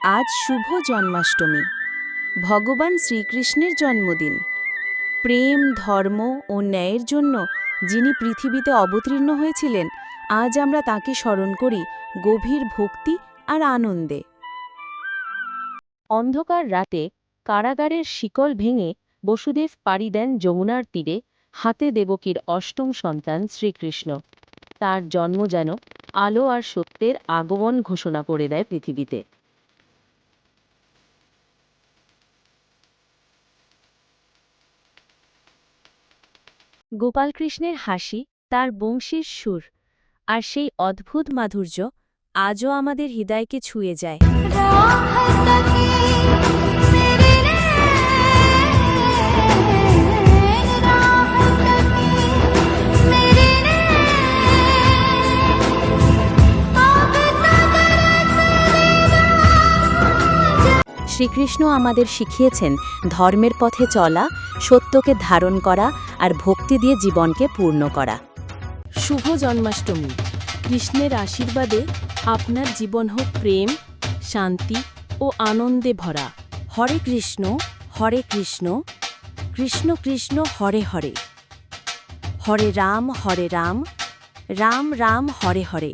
আজ শুভ জন্মাষ্টমী, ভগবান শ্রীকৃষ্ণের জন্মদিন। প্রেম, ধর্ম ও ন্যায়ের জন্য যিনি পৃথিবীতে অবতীর্ণ হয়েছিলেন, আজ আমরা তাঁকে স্মরণ করি গভীর ভক্তি আর আনন্দে। অন্ধকার রাতে কারাগারের শিকল ভেঙে বসুদেব পাড়ি দেন যমুনার তীরে, হাতে দেবকীর অষ্টম সন্তান শ্রীকৃষ্ণ। তার জন্ম যেন আলো আর সত্যের আগমন ঘোষণা করে দেয় পৃথিবীতে। গোপালকৃষ্ণের হাসি, তার বংশীর সুর আর সেই অদ্ভুত মাধুর্য আজও আমাদের হৃদয়কে ছুঁয়ে যায়। শ্রীকৃষ্ণ আমাদের শিখিয়েছেন ধর্মের পথে চলা, সত্যকে ধারণ করা আর ভক্তি দিয়ে জীবনকে পূর্ণ করা। শুভ জন্মাষ্টমী। কৃষ্ণের আশীর্বাদে আপনার জীবন হোক প্রেম, শান্তি ও আনন্দে ভরা। হরে কৃষ্ণ, কৃষ্ণ কৃষ্ণ হরে হরে, হরে রাম, রাম রাম হরে হরে।